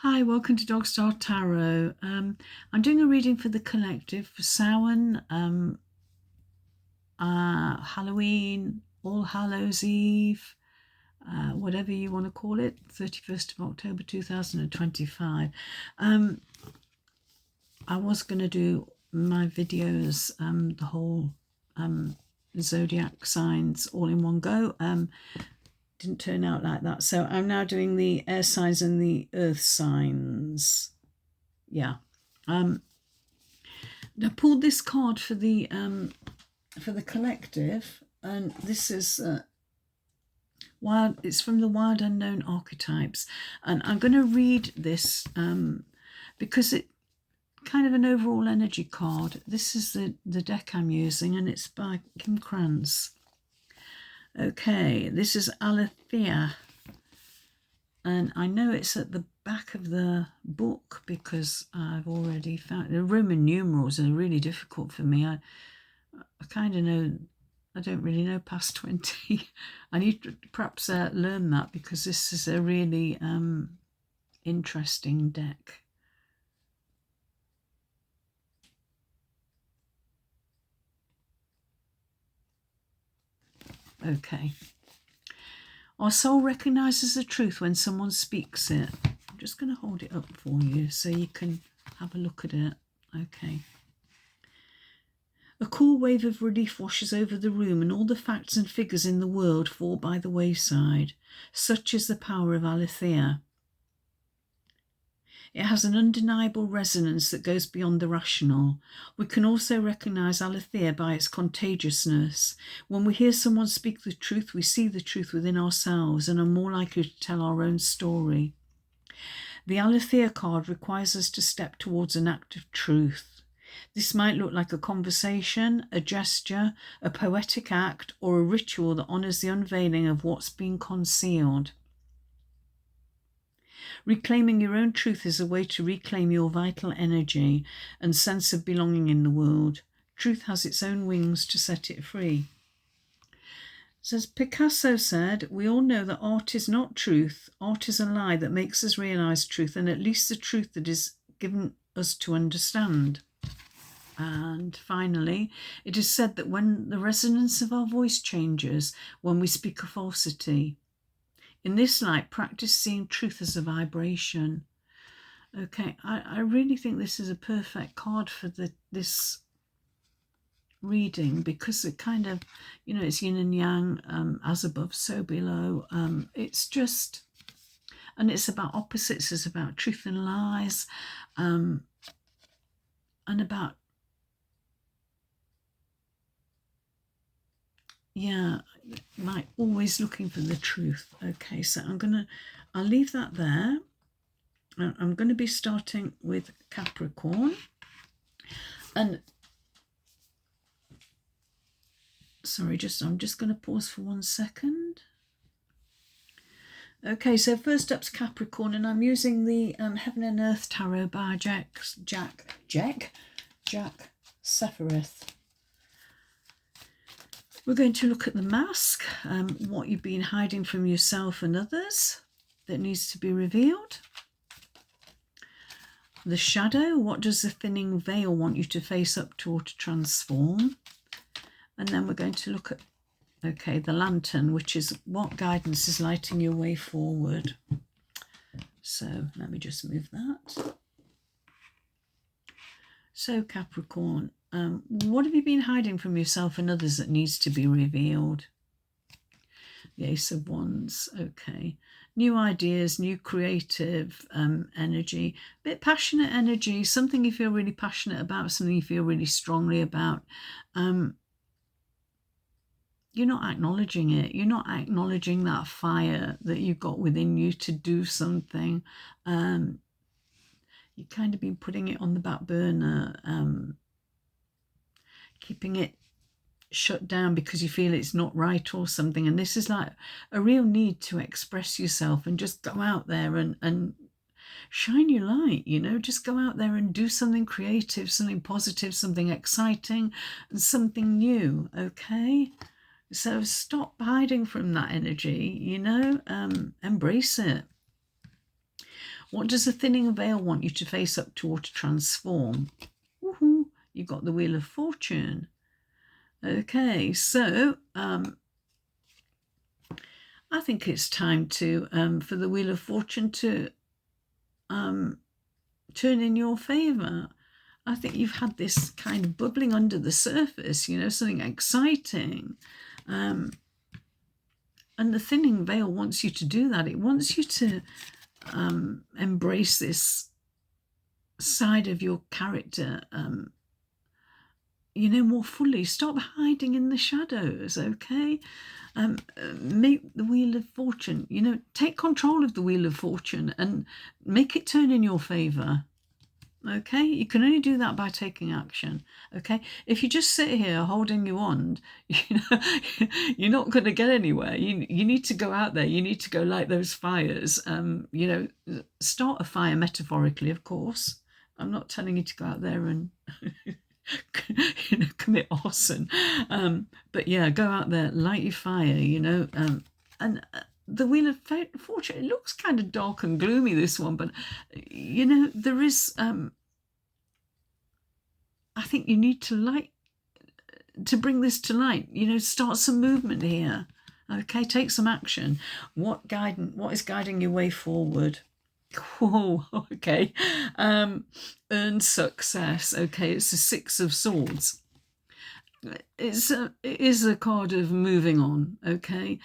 Hi, welcome to Dogstar Tarot. I'm doing a reading for the collective for Samhain, Halloween, All Hallows Eve, whatever you want to call it, 31st of October 2025. I was going to do my videos, the whole zodiac signs all in one go. Didn't turn out like that. So I'm now doing the air signs and the earth signs. Yeah. I pulled this card for the collective, and this is wild. It's from the Wild Unknown Archetypes, and I'm going to read this because it kind of an overall energy card. This is the deck I'm using, and it's by Krans. Okay, this is Alethea, and I know it's at the back of the book because I've already found the Roman numerals are really difficult for me. I kind of know, I don't really know past 20. I need to perhaps learn that because this is a really interesting deck. Okay. Our soul recognizes the truth when someone speaks it. I'm just going to hold it up for you so you can have a look at it. Okay. A cool wave of relief washes over the room, and all the facts and figures in the world fall by the wayside. Such is the power of Alethea. It has an undeniable resonance that goes beyond the rational. We can also recognise Alethea by its contagiousness. When we hear someone speak the truth, we see the truth within ourselves and are more likely to tell our own story. The Alethea card requires us to step towards an act of truth. This might look like a conversation, a gesture, a poetic act, or a ritual that honours the unveiling of what's been concealed. Reclaiming your own truth is a way to reclaim your vital energy and sense of belonging in the world. Truth has its own wings to set it free. As Picasso said, we all know that art is not truth. Art is a lie that makes us realise truth, and at least the truth that is given us to understand. And finally, it is said that when the resonance of our voice changes, when we speak a falsity. In this light, practice seeing truth as a vibration. Okay, I really think this is a perfect card for this reading because it kind of, it's yin and yang, as above, so below. It's just, and it's about opposites. It's about truth and lies, and about, like always looking for the truth. Okay, so I'll leave that there. I'm going to be starting with Capricorn. And sorry, I'm just going to pause for 1 second. Okay, so first up's Capricorn, and I'm using the Heaven and Earth Tarot by Jack Sephiroth. We're going to look at the mask, what you've been hiding from yourself and others that needs to be revealed. The shadow, what does the thinning veil want you to face up to or to transform? And then we're going to look at, the lantern, which is what guidance is lighting your way forward. So let me just move that. So Capricorn, what have you been hiding from yourself and others that needs to be revealed? The Ace of Wands, okay. New ideas, new creative energy, a bit passionate energy, something you feel really passionate about, something you feel really strongly about. You're not acknowledging it. You're not acknowledging that fire that you've got within you to do something. You've kind of been putting it on the back burner, keeping it shut down because you feel it's not right or something. And this is like a real need to express yourself and just go out there and shine your light, just go out there and do something creative, something positive, something exciting, and something new, okay? So stop hiding from that energy, embrace it. What does the thinning veil want you to face up to or to transform? Woohoo! You've got the Wheel of Fortune. Okay, so I think it's time to for the Wheel of Fortune to turn in your favour. I think you've had this kind of bubbling under the surface, you know, something exciting. And the thinning veil wants you to do that. It wants you to embrace this side of your character, you know, more fully. Stop hiding in the shadows, okay? Make the Wheel of Fortune, you know, take control of the Wheel of Fortune and make it turn in your favour. Okay, you can only do that by taking action. Okay, if you just sit here holding your wand, you know, you're not going to get anywhere. You need to go out there. You need to go light those fires. You know, start a fire metaphorically, of course. I'm not telling you to go out there and you know, commit arson. But yeah, go out there, light your fire. You know, and. The Wheel of Fortune, it looks kind of dark and gloomy, this one, but, you know, there is, I think you need to bring this to light, you know, start some movement here, okay, take some action. What is guiding your way forward? Whoa, okay, earn success, okay, it's the Six of Swords. It is a card of moving on, okay,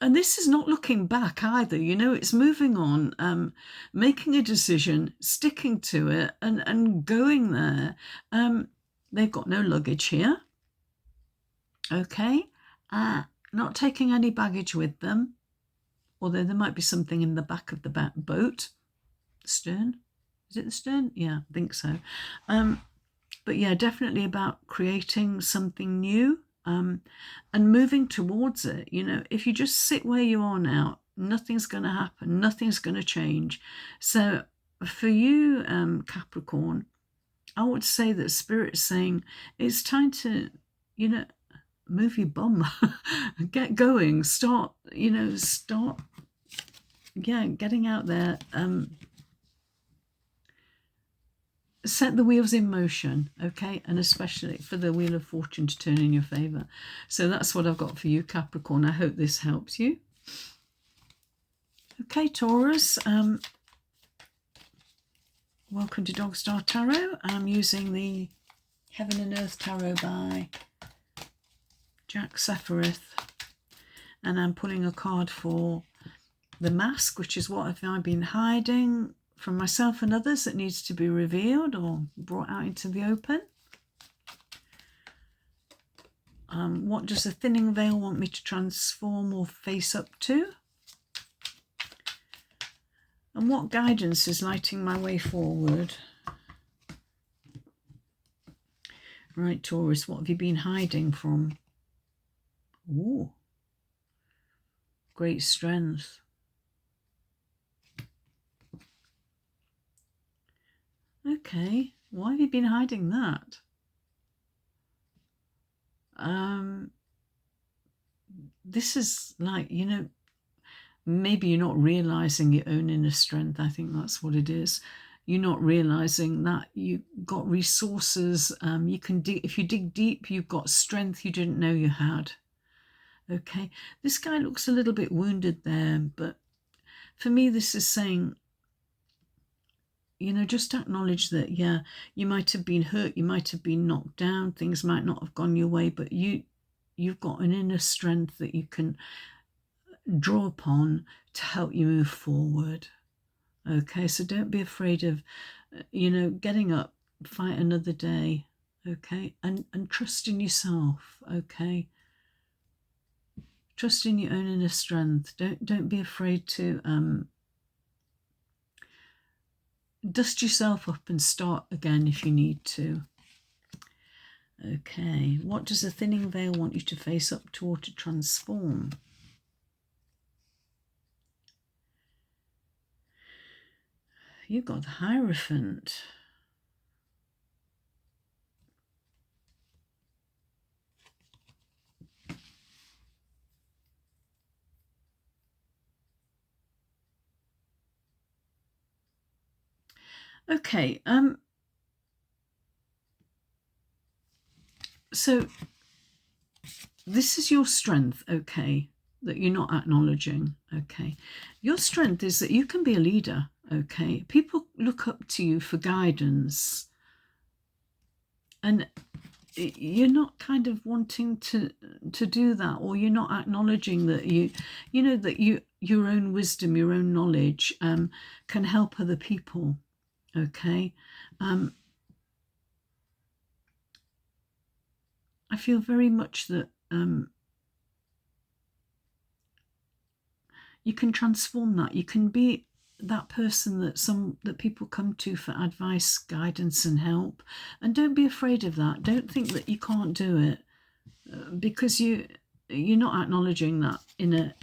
and this is not looking back either, you know, it's moving on, making a decision, sticking to it, and going there. They've got no luggage here, okay? Not taking any baggage with them, although there might be something in the back of the boat. Stern? Is it the stern? Yeah, I think so. But yeah, definitely about creating something new. And moving towards it. You know, if you just sit where you are now, nothing's going to happen, nothing's going to change. So for you, Capricorn, I would say that Spirit's saying it's time to, you know, move your bum, get going, start, getting out there, set the wheels in motion, okay? And especially for the Wheel of Fortune to turn in your favour. So that's what I've got for you, Capricorn. I hope this helps you. Okay, Taurus. Welcome to Dog Star Tarot. I'm using the Heaven and Earth Tarot by Jack Sephiroth. And I'm pulling a card for the mask, which is what have I been hiding from myself and others that needs to be revealed or brought out into the open. What does the thinning veil want me to transform or face up to? And what guidance is lighting my way forward? Right, Taurus, what have you been hiding from? Ooh, great strength. Okay, why have you been hiding that? This is like, you know, maybe you're not realizing your own inner strength. I think that's what it is. You're not realizing that you've got resources. You can dig, if you dig deep, you've got strength you didn't know you had. Okay, this guy looks a little bit wounded there, but for me, this is saying, you know, just acknowledge that, yeah, you might have been hurt, you might have been knocked down, things might not have gone your way, but you've got an inner strength that you can draw upon to help you move forward. Okay, so don't be afraid of, you know, getting up, fight another day, okay, and trust in yourself, okay. Trust in your own inner strength. Don't be afraid to dust yourself up and start again if you need to. Okay, what does the thinning veil want you to face up to or to transform? You've got the Hierophant. Okay, so this is your strength, okay, that you're not acknowledging, okay. Your strength is that you can be a leader, okay. People look up to you for guidance, and you're not kind of wanting to do that, or you're not acknowledging that you know that your own wisdom, your own knowledge can help other people, okay. I feel very much that you can transform that. You can be that person that people come to for advice, guidance and help, and don't be afraid of that. Don't think that you can't do it, because you're not acknowledging that inner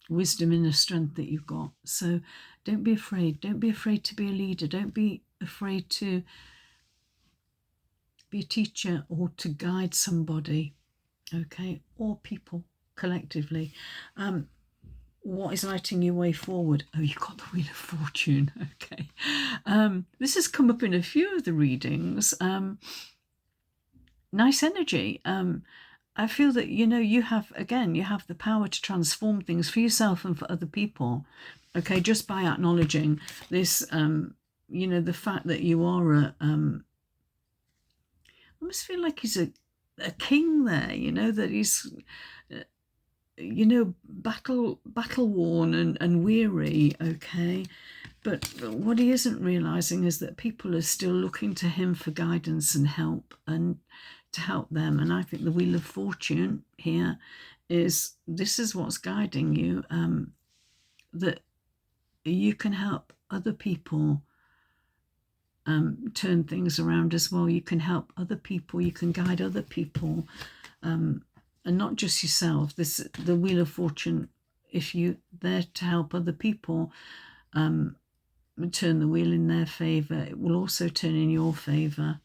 wisdom, inner strength that you've got. So don't be afraid. Don't be afraid to be a leader. Don't be afraid to be a teacher or to guide somebody, okay, or people collectively. What is lighting your way forward? Oh, you got the Wheel of Fortune. Okay. This has come up in a few of the readings. Nice energy. I feel that, you have the power to transform things for yourself and for other people. Okay, just by acknowledging this, the fact that you are I almost feel like he's a king there, that he's battle worn and weary, okay. But what he isn't realizing is that people are still looking to him for guidance and help, and to help them. And I think the Wheel of Fortune here this is what's guiding you, that you can help other people turn things around as well. You can help other people, you can guide other people, and not just yourself. The Wheel of Fortune, if you're there to help other people turn the wheel in their favour, it will also turn in your favour.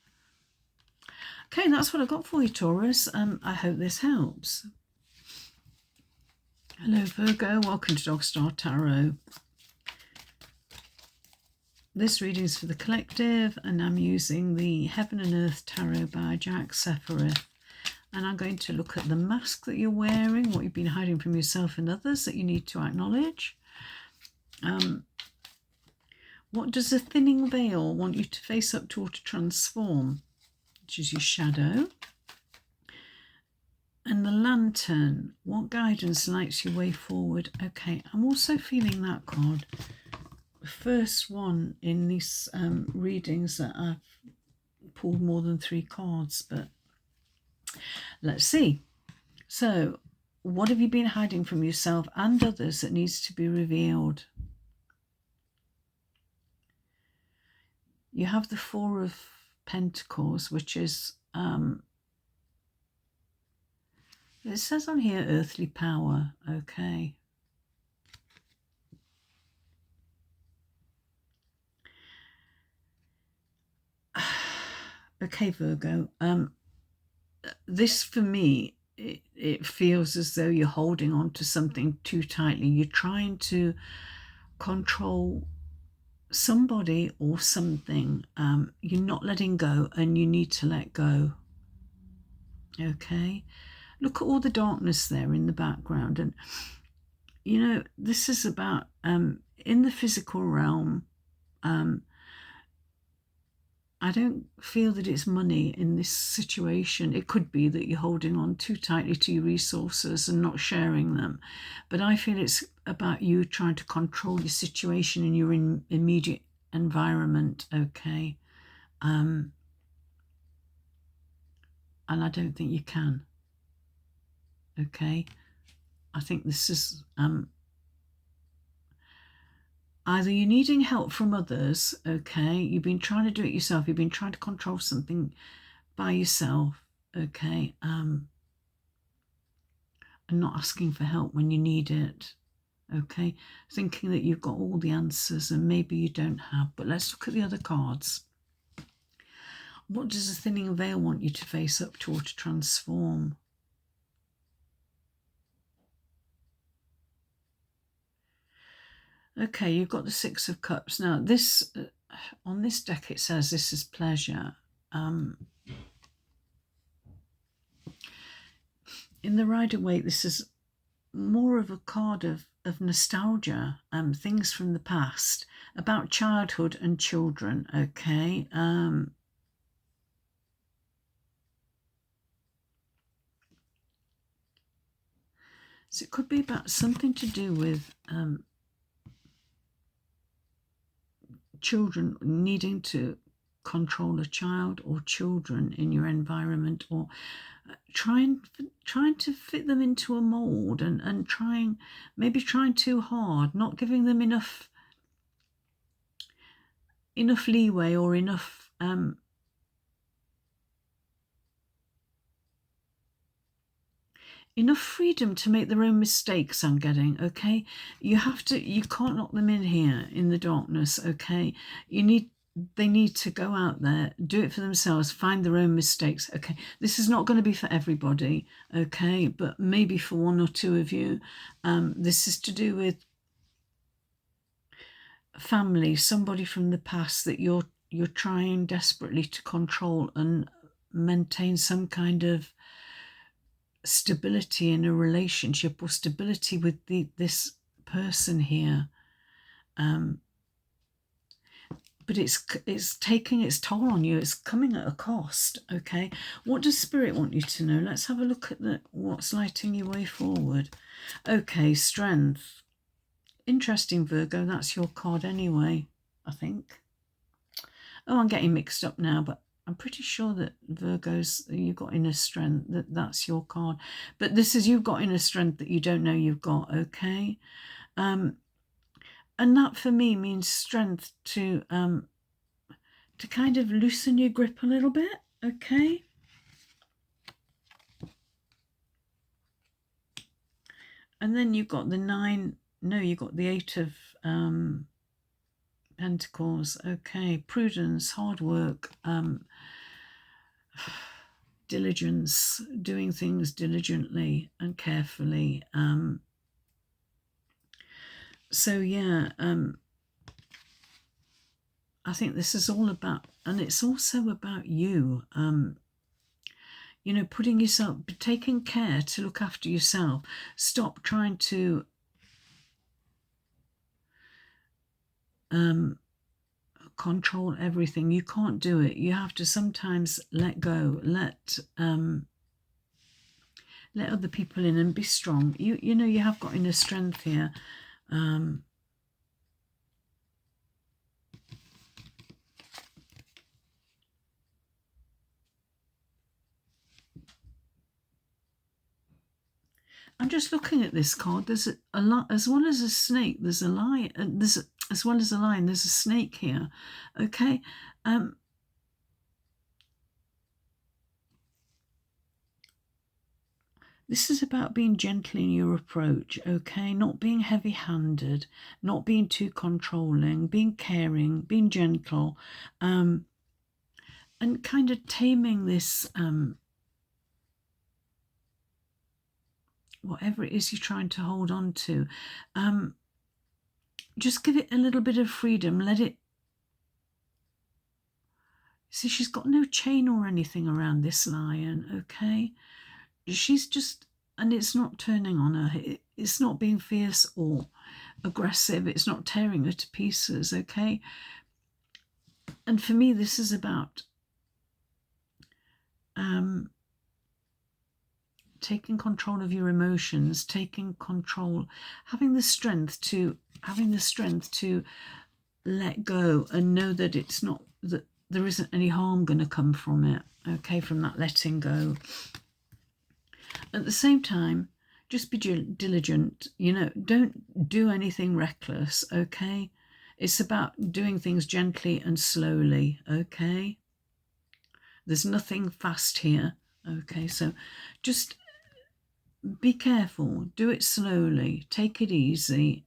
Okay, that's what I got for you, Taurus. I hope this helps. Hello, Virgo. Welcome to Dog Star Tarot. This reading is for the collective, and I'm using the Heaven and Earth Tarot by Jack Sephiroth. And I'm going to look at the mask that you're wearing, what you've been hiding from yourself and others that you need to acknowledge. What does the thinning veil want you to face up to or to transform, which is your shadow? And the lantern, what guidance lights your way forward? Okay, I'm also feeling that card. The first one in these readings that I've pulled more than 3 cards, but let's see. So, what have you been hiding from yourself and others that needs to be revealed? You have the 4 of Pentacles, which is, it says on here, earthly power, okay. Okay, Virgo, this for me, it feels as though you're holding on to something too tightly. You're trying to control somebody or something. You're not letting go, and you need to let go. Okay, look at all the darkness there in the background, and this is about in the physical realm. I don't feel that it's money in this situation. It could be that you're holding on too tightly to your resources and not sharing them, but I feel it's about you trying to control your situation in your immediate environment, okay? And I don't think you can, okay? I think this is either you're needing help from others, okay? You've been trying to do it yourself. You've been trying to control something by yourself, okay? And not asking for help when you need it, okay? Thinking that you've got all the answers and maybe you don't have. But let's look at the other cards. What does the thinning veil want you to face up to or to transform? Okay, you've got the Six of Cups. Now, this on this deck, it says this is pleasure. In the Rider-Waite, this is more of a card of nostalgia, things from the past, about childhood and children, okay? So it could be about something to do with children needing to control a child, or children in your environment, or trying to fit them into a mold, and maybe trying too hard, not giving them enough leeway, or enough freedom to make their own mistakes. I'm getting, okay? You can't lock them in here in the darkness, okay? They need to go out there, do it for themselves, find their own mistakes, okay? This is not going to be for everybody, okay? But maybe for one or two of you. This is to do with family, somebody from the past that you're trying desperately to control and maintain some kind of stability in a relationship, or stability with this person here. But it's taking its toll on you. It's coming at a cost, okay? What does Spirit want you to know? Let's have a look at what's lighting your way forward. Okay, Strength. Interesting, Virgo. That's your card anyway, I think. Oh, I'm getting mixed up now, but I'm pretty sure that Virgo's, you've got inner strength, that's your card. But this is, you've got inner strength that you don't know you've got, okay? And that for me means strength to kind of loosen your grip a little bit, okay? And then you've got you've got the Eight of Pentacles, okay? Prudence, hard work, diligence, doing things diligently and carefully. So yeah, I think this is all about, and it's also about you, you know, putting yourself, taking care to look after yourself. Stop trying to control everything. You can't do it. You have to sometimes let go, let other people in, and be strong. You know, you have got inner strength here. I'm just looking at this card. There's a lot, as well as a snake. There's a lion. As well as a lion. There's a snake here. Okay. This is about being gentle in your approach, okay? Not being heavy-handed, not being too controlling, being caring, being gentle, and kind of taming this, whatever it is you're trying to hold on to. Just give it a little bit of freedom. Let it... See, she's got no chain or anything around this lion, okay? She's just, and it's not turning on her. It's not being fierce or aggressive. It's not tearing her to pieces, okay? And for me, this is about taking control of your emotions, taking control, having the strength to let go and know that it's not, that there isn't any harm going to come from it, okay, from that letting go. At the same time, just be diligent, you know, don't do anything reckless, okay? It's about doing things gently and slowly, okay? There's nothing fast here, okay? So just be careful, do it slowly, take it easy,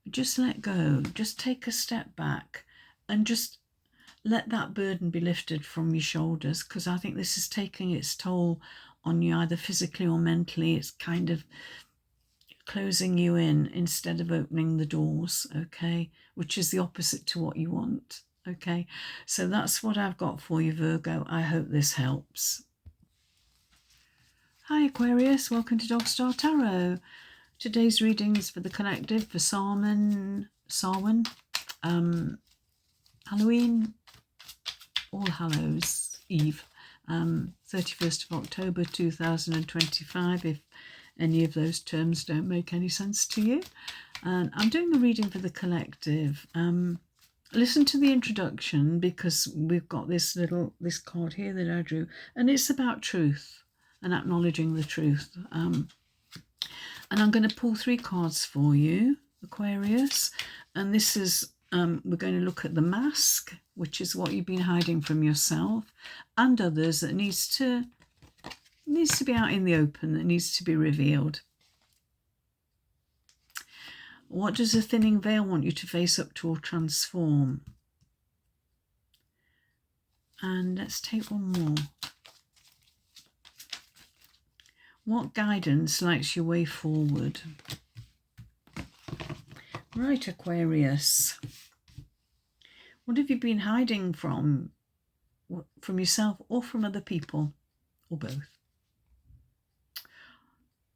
just let go, just take a step back and just let that burden be lifted from your shoulders, because I think this is taking its toll on you, either physically or mentally. It's kind of closing you in instead of opening the doors, okay, which is the opposite to what you want, okay. So that's what I've got for you, Virgo. I hope this helps. Hi Aquarius, welcome to Dog Star Tarot. Today's reading is for the collective for Samhain, Halloween, All Hallows Eve, 31st of October 2025, if any of those terms don't make any sense to you. And I'm doing a reading for the collective. Listen to the introduction, because we've got this card here that I drew, and it's about truth and acknowledging the truth. And I'm going to pull 3 cards for you, Aquarius, and this is we're going to look at the mask, which is what you've been hiding from yourself and others, that needs to be out in the open, that needs to be revealed. What does a thinning veil want you to face up to or transform? And let's take one more. What guidance lights your way forward? Right, Aquarius. What have you been hiding from yourself or from other people, or both?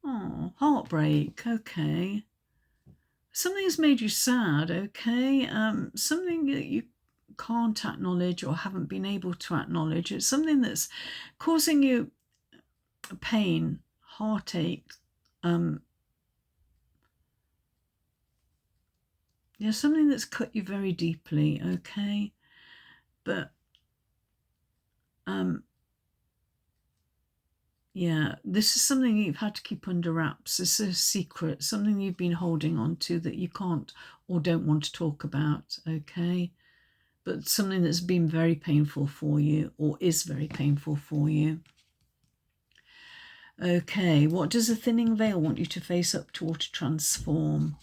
Oh, heartbreak, okay. Something has made you sad, okay. Something that you can't acknowledge or haven't been able to acknowledge. It's something that's causing you pain, heartache, something that's cut you very deeply, okay. But this is something you've had to keep under wraps. This is a secret, something you've been holding on to that you can't or don't want to talk about, okay. But something that's been very painful for you, or is very painful for you. Okay, what does a thinning veil want you to face up to or to transform?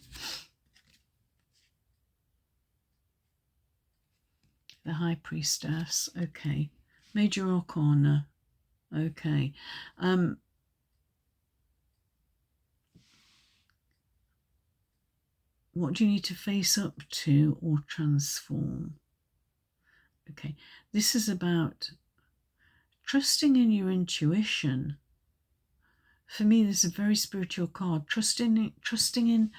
The High Priestess, okay. Major Arcana, okay. What do you need to face up to or transform? Okay, this is about trusting in your intuition. For me, this is a very spiritual card. Trusting in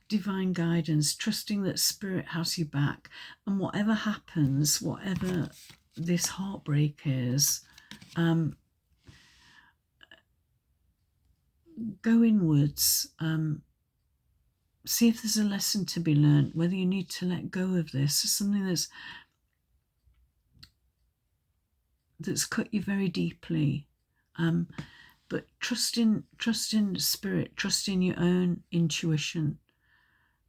divine guidance, trusting that spirit has you back, and whatever happens, whatever this heartbreak is, go inwards, see if there's a lesson to be learned, whether you need to let go of this, something that's cut you very deeply, but trust in spirit, trust in your own intuition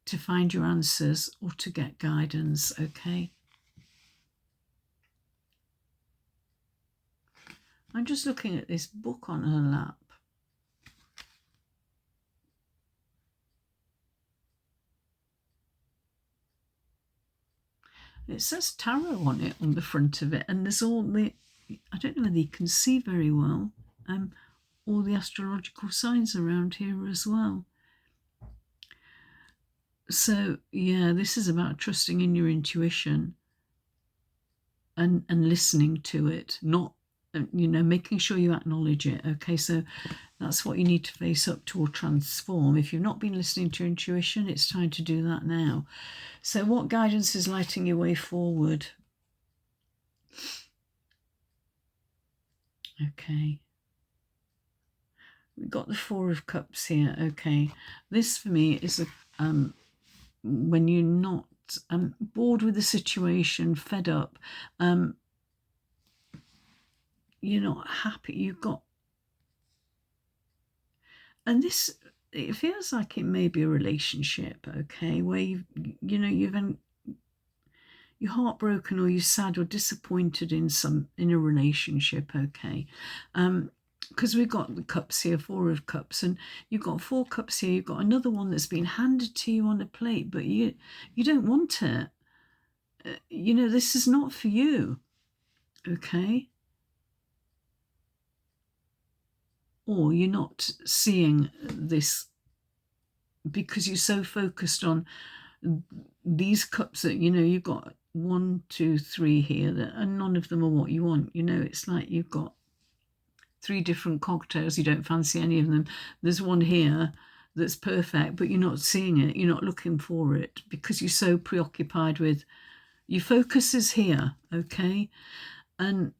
to find your answers or to get guidance, okay? I'm just looking at this book on her lap. It says tarot on it, on the front of it, and there's all the, I don't know whether you can see very well, all the astrological signs around here as well. So yeah, this is about trusting in your intuition and listening to it, not, making sure you acknowledge it, okay? So that's what you need to face up to or transform. If you've not been listening to your intuition, it's time to do that now. So what guidance is lighting your way forward? Okay. We've got the Four of Cups here, okay. This for me is when you're not bored with the situation, fed up, you're not happy, you've got, and this, it feels like it may be a relationship, okay, where you're heartbroken, or you're sad or disappointed in a relationship, okay. Because we've got the cups here, Four of Cups, and you've got 4 cups here. You've got another one that's been handed to you on a plate, but you don't want it. This is not for you, okay? Or you're not seeing this because you're so focused on these cups that, you know, you've got 1, 2, 3 here, and none of them are what you want. You know, it's like you've got 3 different cocktails, you don't fancy any of them. There's one here that's perfect, but you're not seeing it, you're not looking for it, because you're so preoccupied with, your focus is here, okay? And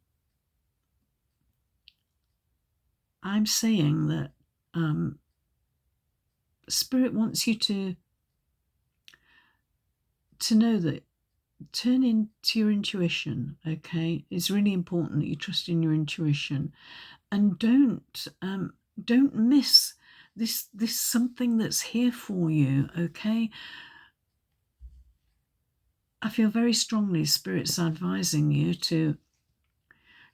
I'm saying that Spirit wants you to know that turn into your intuition, okay? It's really important that you trust in your intuition, and don't miss this something that's here for you, okay? I feel very strongly Spirit's advising you to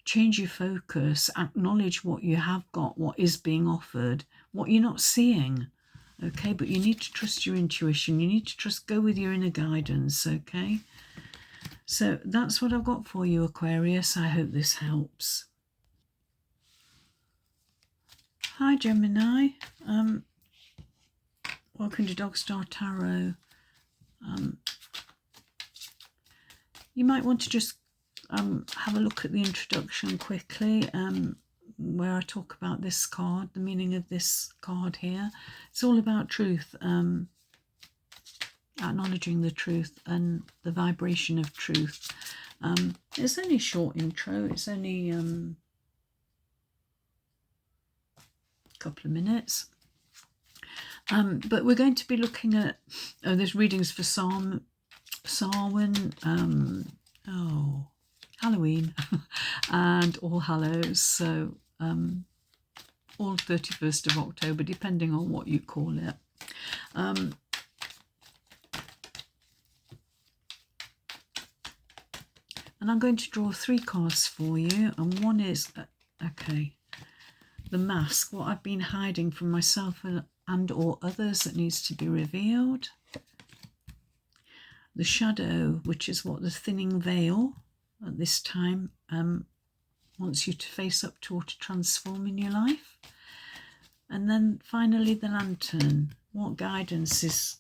change your focus, acknowledge what you have got, what is being offered, what you're not seeing, okay? But you need to trust your intuition. You need to go with your inner guidance, okay? So that's what I've got for you, Aquarius. I hope this helps. Hi, Gemini. Welcome to Dogstar Tarot. You might want to just have a look at the introduction quickly, where I talk about this card, the meaning of this card here. It's all about truth, acknowledging the truth and the vibration of truth. It's only a short intro. It's only a couple of minutes. But we're going to be looking at, there's readings for Samhain, Halloween, and All Hallows, so all 31st of October, depending on what you call it. And I'm going to draw 3 cards for you, and one is, okay, the mask, what I've been hiding from myself and or others that needs to be revealed. The shadow, which is what the thinning veil at this time wants you to face up to or to transform in your life. And then finally the lantern, what guidance is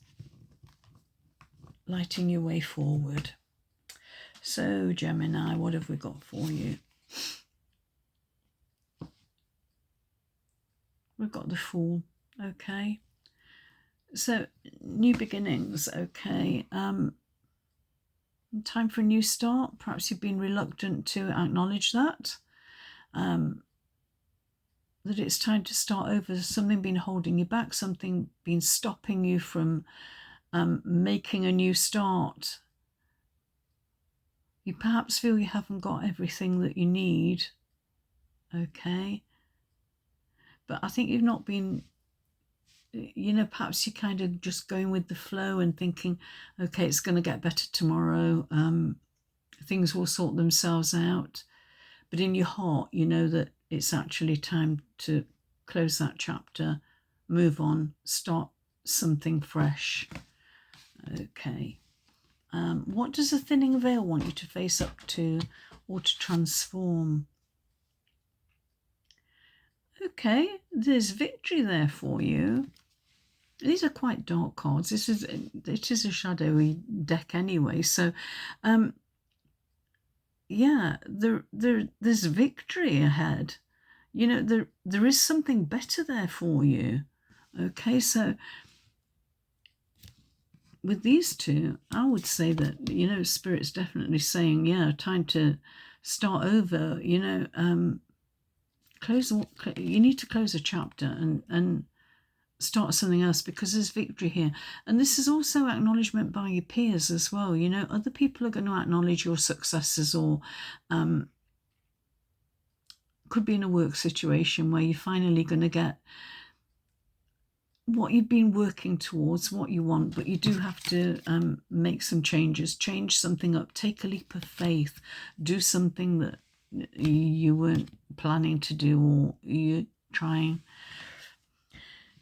lighting your way forward. So Gemini, what have we got for you? We've got the Fool, okay. So new beginnings, okay. Time for a new start. Perhaps you've been reluctant to acknowledge that it's time to start over. Something been holding you back, something been stopping you from making a new start. You perhaps feel you haven't got everything that you need, okay? But I think you've not been, you know, perhaps you're kind of just going with the flow and thinking, okay, it's going to get better tomorrow. Things will sort themselves out. But in your heart, you know that it's actually time to close that chapter, move on, start something fresh. Okay. What does the thinning veil want you to face up to or to transform? Okay, there's victory there for you. These are quite dark cards. It is a shadowy deck anyway. So, yeah, there's victory ahead. You know, there is something better there for you. Okay, so with these two, I would say that, you know, Spirit's definitely saying, yeah, time to start over. You know, you need to close a chapter and start something else, because there's victory here. And this is also acknowledgement by your peers as well. You know, other people are going to acknowledge your successes, or could be in a work situation where you're finally going to get what you've been working towards, what you want, but you do have to make some changes, change something up, take a leap of faith, do something that you weren't planning to do, or you're trying,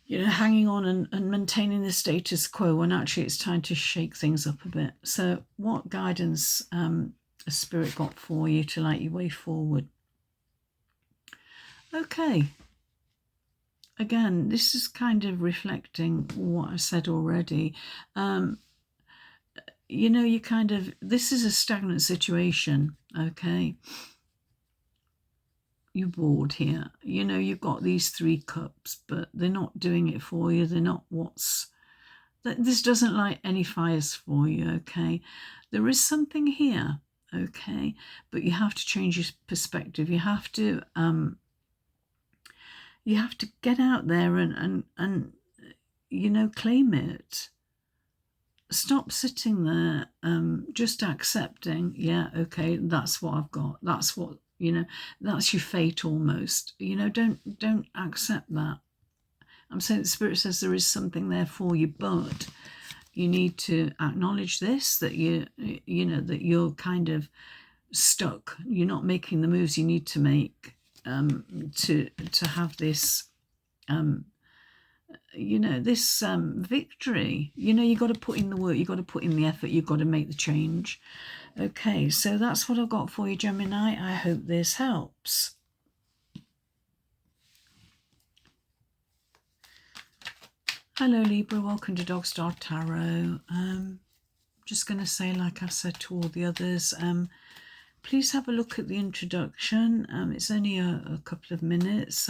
you know, hanging on and maintaining the status quo when actually it's time to shake things up a bit. So what guidance has Spirit got for you to light your way forward? Okay. again, this is kind of reflecting what I said already. You know, you kind of, this is a stagnant situation, okay? You're bored here. You know, you've got these 3 cups, but they're not doing it for you. They're not this doesn't light any fires for you, okay? There is something here, okay? But you have to change your perspective. You have to get out there and you know, claim it. Stop sitting there just accepting, yeah, okay, that's what I've got. That's what, you know, that's your fate almost. You know, don't accept that. I'm saying the Spirit says there is something there for you, but you need to acknowledge this, that you know, that you're kind of stuck. You're not making the moves you need to make to have this you know, this victory. You know, you've got to put in the work, you've got to put in the effort, you've got to make the change. Okay, so that's what I've got for you, Gemini. I hope this helps. Hello, Libra. Welcome to Dog Star Tarot. Just going to say, like I've said to all the others, please have a look at the introduction. It's only a couple of minutes.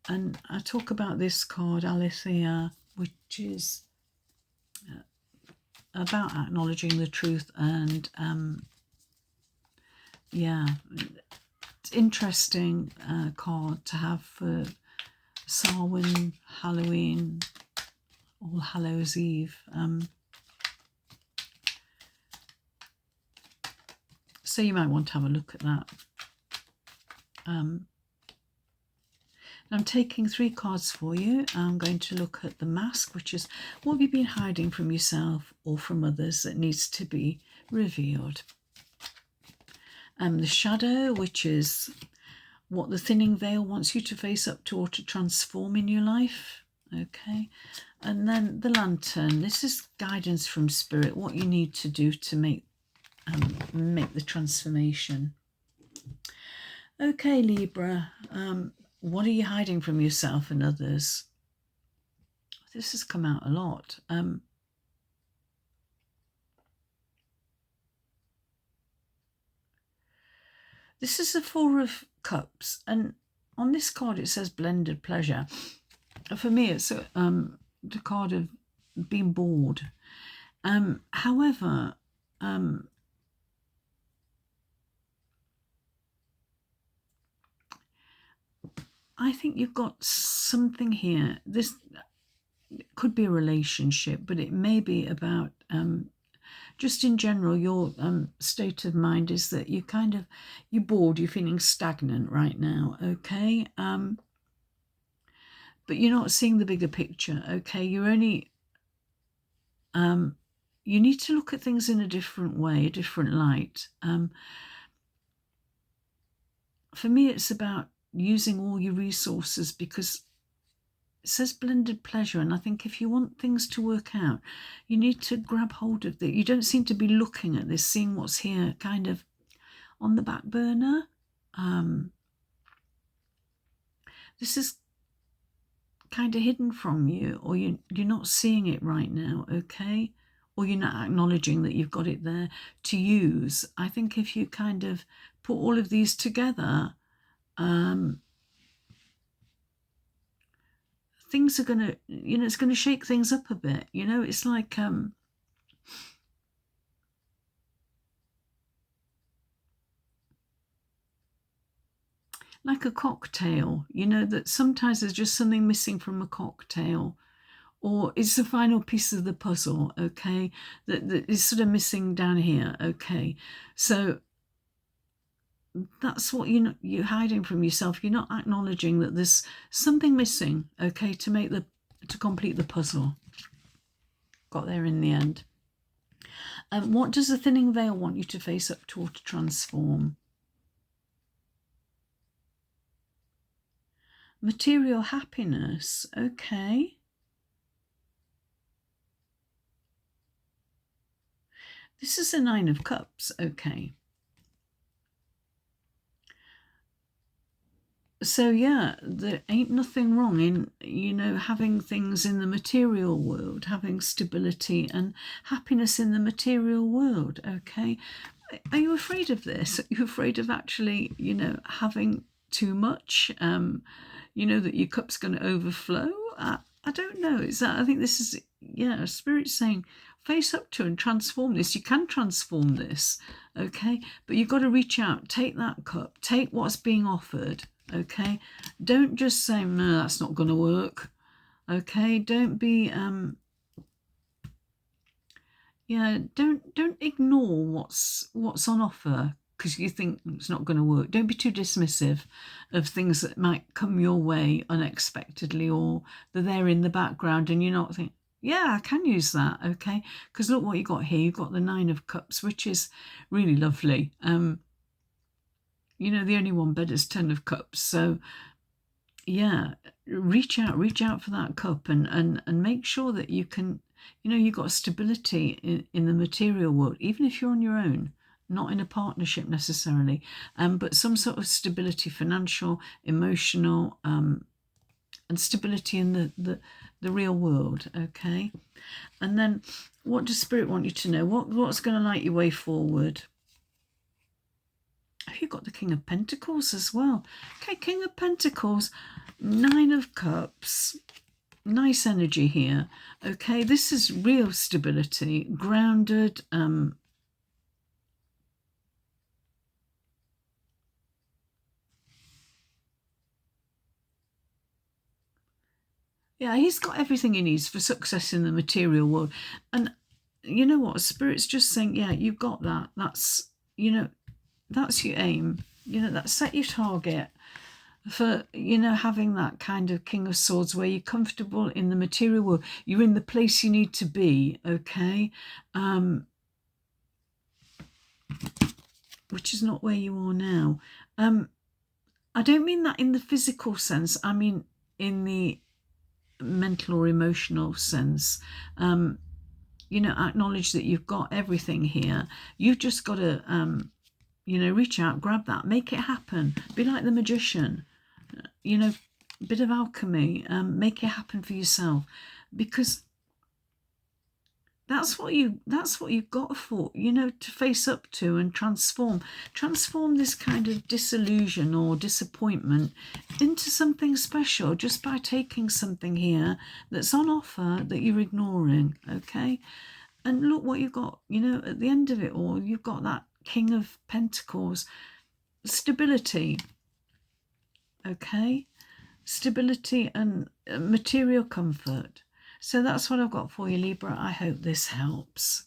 And I talk about this card, Alethea, which is about acknowledging the truth. And yeah, it's interesting card to have for Samhain, Halloween, All Hallows Eve. So you might want to have a look at that. I'm taking 3 cards for you. I'm going to look at the mask, which is what have you been hiding from yourself or from others that needs to be revealed. The shadow, which is what the thinning veil wants you to face up to or to transform in your life. Okay. And then the lantern. This is guidance from Spirit, what you need to do to make the transformation. Okay, Libra. What are you hiding from yourself and others? This has come out a lot. This is the 4 of Cups, and on this card it says blended pleasure. For me, it's the card of being bored. However, I think you've got something here. This could be a relationship, but it may be about just in general, your state of mind is that you're bored, you're feeling stagnant right now, okay? But you're not seeing the bigger picture, okay? You're only, you need to look at things in a different way, a different light. For me, it's about using all your resources, because it says blended pleasure, and I think if you want things to work out, you need to grab hold of it. You don't seem to be looking at this, seeing what's here kind of on the back burner. This is kind of hidden from you, or you're not seeing it right now, okay? Or you're not acknowledging that you've got it there to use. I think if you kind of put all of these together, things are going to, you know, it's going to shake things up a bit. You know, it's like a cocktail, you know, that sometimes there's just something missing from a cocktail, or it's the final piece of the puzzle, okay, that is sort of missing down here, okay? So that's what you're hiding from yourself. You're not acknowledging that there's something missing, okay, to complete the puzzle. Got there in the end. What does the thinning veil want you to face up to or to transform? Material happiness, okay. This is a 9 of Cups, okay. So yeah, there ain't nothing wrong in, you know, having things in the material world, having stability and happiness in the material world. Okay, are you afraid of this? Are you afraid of actually, you know, having too much? You know, that your cup's going to overflow. I don't know. Is that? I think this is, yeah, Spirit's saying face up to and transform this. You can transform this, okay, but you've got to reach out, take that cup, take what's being offered. Okay, don't just say no, that's not going to work. Okay, don't be yeah, don't ignore what's on offer because you think it's not going to work. Don't be too dismissive of things that might come your way unexpectedly, or they're there in the background and you're not thinking, yeah, I can use that. Okay, because look what you got here. You've got the Nine of Cups, which is really lovely. You know, the only one better is Ten of Cups. So yeah, reach out for that cup and make sure that you can, you know, you've got stability in the material world, even if you're on your own, not in a partnership necessarily, but some sort of stability, financial, emotional, and stability in the real world. Okay, and then what does Spirit want you to know? What's going to light your way forward? Oh, you've got the King of Pentacles as well. Okay, King of Pentacles, Nine of Cups. Nice energy here. Okay, this is real stability, grounded. Yeah, he's got everything he needs for success in the material world. And you know what? Spirit's just saying, yeah, you've got that. That's, you know, that's your aim. You know, that set your target for, you know, having that kind of King of Swords where you're comfortable in the material world. You're in the place you need to be, okay? Which is not where you are now. I don't mean that in the physical sense. I mean in the mental or emotional sense. You know, acknowledge that you've got everything here. You've just got to, you know, reach out, grab that, make it happen. Be like the magician, you know, bit of alchemy, make it happen for yourself, because that's what you've got for, you know, to face up to and transform this kind of disillusion or disappointment into something special just by taking something here that's on offer that you're ignoring. Okay, and look what you've got, you know, at the end of it all. You've got that King of Pentacles, stability. Okay, stability and material comfort. So that's what I've got for you, Libra. I hope this helps.